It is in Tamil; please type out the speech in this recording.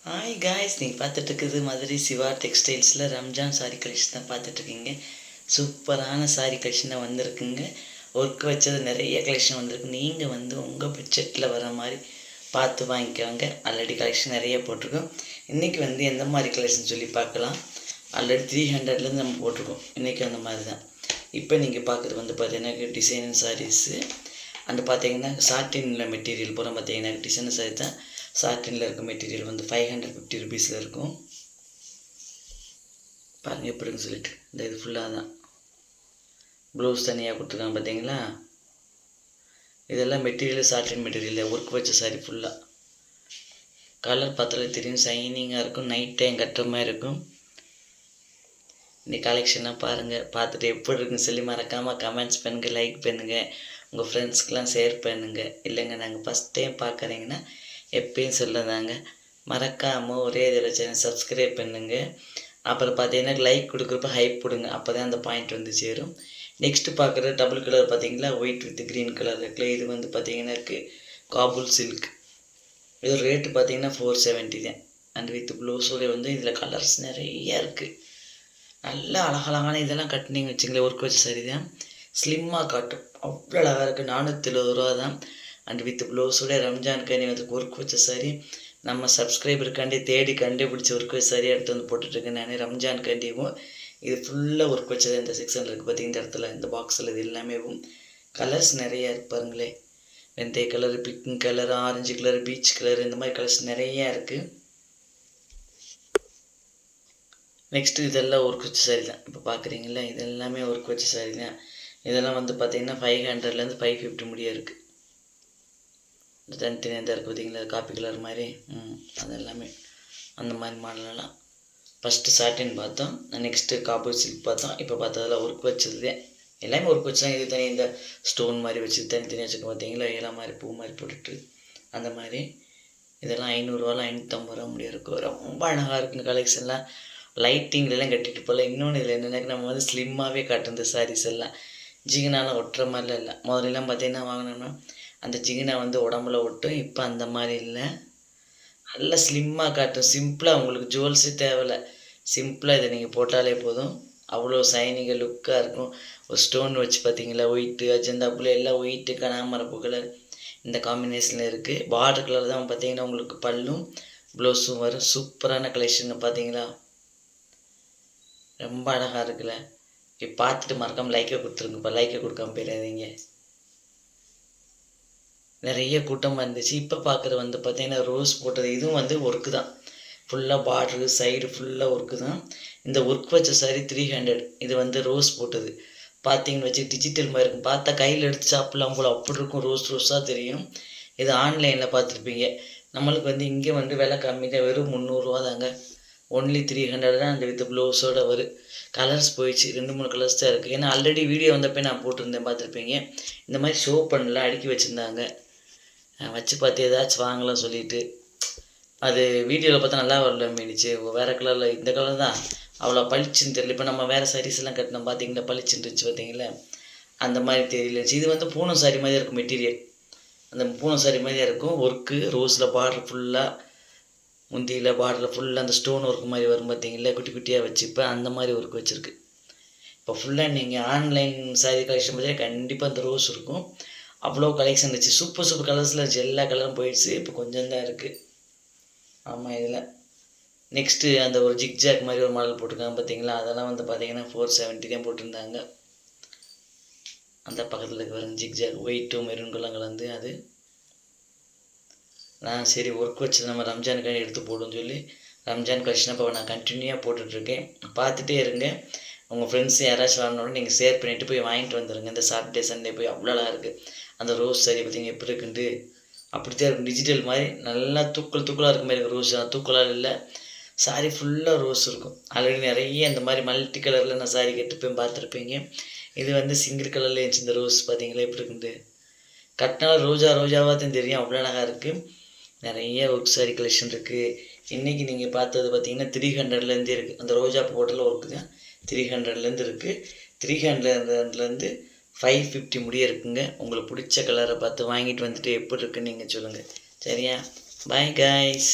ஹாய் காய்ஸ், நீங்கள் பார்த்துட்ருக்குது மதுரை சிவா டெக்ஸ்டைல்ஸில் ரம்ஜான் சாரீ கலெக்ஷன் தான் பார்த்துட்ருக்கீங்க. சூப்பரான சாரீ கலெக்ஷன் வந்திருக்குங்க. ஒர்க் வச்சது நிறைய கலெக்ஷன் வந்திருக்கு. நீங்கள் உங்கள் பட்ஜெட்டில் வர மாதிரி பார்த்து வாங்கிக்கோங்க. ஆல்ரெடி கலெக்ஷன் நிறைய போட்டிருக்கோம். இன்றைக்கி எந்த மாதிரி கலெக்ஷன் சொல்லி பார்க்கலாம். ஆல்ரெடி 300லேருந்து நம்ம போட்டிருக்கோம். இன்றைக்கி அந்த மாதிரி தான். இப்போ நீங்கள் பார்க்குறது பார்த்தீங்கன்னா டிசைன் சாரீஸு அண்டு பார்த்தீங்கன்னா சாட்டினில் மெட்டீரியல் பூரா பார்த்தீங்கன்னா டிசைன் சாரீ தான். சாட்டினில் இருக்க மெட்டீரியல் 550 ருபீஸில் இருக்கும். பாருங்கள் எப்படின்னு சொல்லிட்டு இது ஃபுல்லாக தான். ப்ளவுஸ் தனியாக கொடுத்துருக்காங்க பார்த்தீங்களா. இதெல்லாம் மெட்டீரியல் சாட்டின் மெட்டீரியல் ஒர்க் வச்ச சாரி ஃபுல்லாக. கலர் பார்த்தாலே தெரியும், ஷைனிங்காக இருக்கும். நைட் டைம் கட்டுற மாதிரி இருக்கும். இன்னைக்கு கலெக்ஷனாக பாருங்கள். பார்த்துட்டு எப்படி இருக்குன்னு சொல்லி மறக்காமல் கமெண்ட்ஸ் பண்ணுங்கள், லைக் பண்ணுங்கள், உங்கள் ஃப்ரெண்ட்ஸ்க்கெலாம் ஷேர் பண்ணுங்கள். இல்லைங்க நாங்கள் ஃபஸ்ட் டைம் பார்க்குறீங்கன்னா எப்பயும் சொல்லதாங்க, மறக்காமல் ஒரே இதில் சேனல் சப்ஸ்கிரைப் பண்ணுங்கள். அப்புறம் பார்த்தீங்கன்னா லைக் கொடுக்குறப்ப ஹைப் கொடுங்க. அப்போ தான் அந்த பாயிண்ட் சேரும். நெக்ஸ்ட்டு பார்க்குறது டபுள் கலர் பார்த்தீங்களா, ஒயிட் வித் க்ரீன் கலர் இருக்குல்ல. இது பார்த்தீங்கன்னா இருக்குது காபுல் சில்க். இது ரேட்டு பார்த்தீங்கன்னா 470 தான். அண்ட் வித் ப்ளவுஸோட இதில் கலர்ஸ் நிறைய இருக்குது. நல்லா அழகழகான இதெல்லாம் கட்டினீங்க வச்சுங்களேன். ஒர்க் வச்ச சாரி தான். ஸ்லிம்மாக காட்டும், அவ்வளோ அழகாக இருக்குது. 470 ரூபா தான். அண்ட் வித் ப்ளவுஸோட ரம்ஜானுக்கு ஒர்க் வச்ச சாரி நம்ம சப்ஸ்கிரைபருக்காண்டி தேடி கண்டுபிடிச்சி ஒர்க் வச்ச சாரி எடுத்து போட்டுட்ருக்கேன் நான். ரம்ஜானுக்காண்டியும் இது ஃபுல்லாக ஒர்க் வச்சது. இந்த செக்ஷனில் இருக்குது பார்த்திங்க, இந்த இடத்துல இந்த பாக்ஸில் இது எல்லாமே கலர்ஸ் நிறையா இருப்பாருங்களே. வெந்தய colour, pink colour, orange colour, peach colour, இந்த மாதிரி கலர்ஸ் நிறையா இருக்குது. நெக்ஸ்ட்டு இதெல்லாம் ஒர்க் வச்ச சாரி தான். இப்போ பார்க்குறீங்களா, இது எல்லாமே ஒர்க் வச்ச சாரி தான். இதெல்லாம் பார்த்திங்கன்னா 500லேருந்து 550 முடிய இருக்குது. இந்த தனித்தனியாக தான் இருக்குது பார்த்திங்களா, காப்பி கலர் மாதிரி. அது எல்லாமே அந்த மாதிரி மாடலெல்லாம். ஃபஸ்ட்டு சாட்டின் பார்த்தோம், நெக்ஸ்ட்டு காப்பர் சில்க் பார்த்தோம். இப்போ பார்த்ததில் ஒர்க் வச்சது எல்லாமே ஒர்க் வச்சாங்க. இது தனி இந்த ஸ்டோன் மாதிரி வச்சு தனித்தனியாக வச்சுக்க பார்த்தீங்களா, ஏலா மாதிரி பூ மாதிரி போட்டுட்டு அந்த மாதிரி. இதெல்லாம் 500ரூவாலாம் 550 ரூபா முடிய இருக்கும். ரொம்ப அழகாக இருக்குங்க கலெக்ஷன்லாம். லைட்டிங்லாம் கட்டிட்டு போகல. இன்னொன்று இதில் என்னென்னா நம்ம ஸ்லிம்மாகவே காட்டும் இந்த சாரீஸ் எல்லாம். ஜிகினாலாம் ஒட்டுற மாதிரிலாம் இல்லை. முதலெல்லாம் பார்த்தீங்கன்னா வாங்கினோன்னா அந்த ஜிகினா உடம்புல ஒட்டும். இப்போ அந்த மாதிரி இல்லை, நல்லா ஸ்லிம்மாக காட்டும். சிம்பிளாக உங்களுக்கு ஜுவல்ஸு தேவையில்லை, சிம்பிளாக இதை நீங்கள் போட்டாலே போதும். அவ்வளோ ஷைனிங்காக லுக்காக இருக்கும். ஒரு ஸ்டோன் வச்சு பார்த்தீங்களா, ஒயிட்டு அஜந்தாப்புல எல்லாம் ஒயிட்டு கனகாமரப்பூ கலர் இந்த காம்பினேஷனில் இருக்குது. பார்டர் கலர் தான் பார்த்தீங்கன்னா உங்களுக்கு பல்லும் ப்ளவுஸும் வரும். சூப்பரான கலெக்ஷன் பார்த்தீங்களா, ரொம்ப அழகாக இருக்குல்ல. இப்போ பார்த்துட்டு மறக்காமல் லைக்கை கொடுத்துருங்க. இப்போ லைக்கை கொடுக்காம போயிடாதீங்க. நிறைய கூட்டமாக இருந்துச்சு. இப்போ பார்க்குறது பார்த்தீங்கன்னா ரோஸ் போட்டது. இதுவும் ஒர்க்கு தான். ஃபுல்லாக பார்ட்ரு சைடு ஃபுல்லாக ஒர்க்கு தான். இந்த ஒர்க் வச்ச சாரி 300. இது ரோஸ் போட்டது. பார்த்தீங்கன்னு வச்சு டிஜிட்டல் மாதிரி இருக்கும். பார்த்தா கையில் எடுத்து சாப்பிட்லாம் போல் அப்படி இருக்கும். ரோஸ் ரோஸாக தெரியும். இது ஆன்லைனில் பார்த்துருப்பீங்க. நம்மளுக்கு இங்கே விலை கம்மி தான். வெறும் 300 தாங்க. ஒன்லி 300 தான். அந்த வித் ப்ளவுஸோடு வரும். கலர்ஸ் போயிடுச்சு, 2-3 கலர்ஸ் தான் இருக்குது. ஏன்னா ஆல்ரெடி வீடியோ வந்தப்போ நான் போட்டிருந்தேன், பார்த்துருப்பீங்க. இந்த மாதிரி ஷோ பண்ணல, அடுக்கி வச்சுருந்தாங்க. வச்சு பார்த்து ஏதாச்சும் வாங்கலாம் சொல்லிவிட்டு அது வீடியோவில் பார்த்தா நல்லா வரல மீனிச்சு. வேறு கலரில் இந்த கலர் தான் அவ்வளோ பளிச்சுன்னு தெரியல. இப்போ நம்ம வேறு சாரீஸ்லாம் கட்டினோம் பார்த்தீங்களா, பளிச்சுன்னு இருந்துச்சு பார்த்தீங்களா, அந்த மாதிரி தெரியல. இது பூனம் சாரி மாதிரி இருக்கும் மெட்டீரியல். அந்த பூனம் சாரி மாதிரியாக இருக்கும். ஒர்க்கு ரோஸில் பார்டர் ஃபுல்லாக, முந்தியில் பார்டரில் ஃபுல்லாக அந்த ஸ்டோன் ஒர்க் மாதிரி வரும் பார்த்தீங்களா, குட்டி குட்டியாக வச்சு. இப்போ அந்த மாதிரி ஒர்க் வச்சுருக்கு. இப்போ ஃபுல்லாக நீங்கள் ஆன்லைன் சாரி கலெக்ஷன் பார்த்தீங்கன்னா கண்டிப்பாக அந்த ரோஸ் இருக்கும். அவ்வளோ கலெக்ஷன் இருந்துச்சு. சூப்பர் சூப்பர் கலர்ஸில் இருந்துச்சு. எல்லா கலரும் போயிடுச்சு. இப்போ கொஞ்சம் தான் இருக்குது. ஆமாம், இதில் நெக்ஸ்ட்டு அந்த ஒரு ஜிக்ஜாக் மாதிரி ஒரு மாடல் போட்டிருக்காங்க பார்த்தீங்களா, அதெல்லாம் பார்த்தீங்கன்னா 470 தான் போட்டிருந்தாங்க. அந்த பக்கத்தில் இருக்க ஜிக்ஜாக் ஒயிட்டும் மெரூன்கெல்லாம் கலந்து அது நான் சரி ஒர்க் வச்சு நம்ம ரம்ஜானுக்காக எடுத்து போடுன்னு சொல்லி ரம்ஜான் கலெக்ஷனாக இப்போ நான் கண்டினியூவாக போட்டுட்ருக்கேன். பார்த்துட்டே இருங்க. உங்கள் ஃப்ரெண்ட்ஸ் யாராச்சும் வாங்கினோன்னு நீங்கள் ஷேர் பண்ணிவிட்டு போய் வாங்கிட்டு வந்துடுங்க. இந்த சாட்டர்டே சண்டே போய் அவ்வளோ அழகாக இருக்குது. அந்த ரோஸ் சாரி பார்த்தீங்க எப்படி இருக்குன்ட்டு, அப்படித்தான் இருக்கும். டிஜிட்டல் மாதிரி நல்லா தூக்கலாக இருக்க மாதிரி இருக்கும். ரோஸ் தூக்கலாக இல்லை, சாரி ஃபுல்லாக ரோஸ் இருக்கும். ஆல்ரெடி நிறைய இந்த மாதிரி மல்டி கலரில் நான் சாரி கட்டுப்பேன், பார்த்துருப்பீங்க. இது சிங்கிள் கலரில் இருந்துச்சு. இந்த ரோஸ் பார்த்தீங்களா எப்படி இருக்குன்ட்டு, கட்டினாலும் ரோஜாவாக தான் தெரியும். அவ்வளோ அழகாக இருக்குது. நிறைய ஒர்க் சாரி கலெக்ஷன் இருக்குது. இன்றைக்கி நீங்கள் பார்த்தது பார்த்தீங்கன்னா 300லேருந்தே இருக்குது. அந்த ரோஜா போட்டலில் ஒர்க்கு தான் 300லேருந்து இருக்குது. 300லேருந்து 550 முடிய இருக்குங்க. உங்களுக்கு பிடிச்ச கலரை பார்த்து வாங்கிட்டு வந்துட்டு எப்படி இருக்குன்னு நீங்கள் சொல்லுங்கள். சரியா? Bye guys.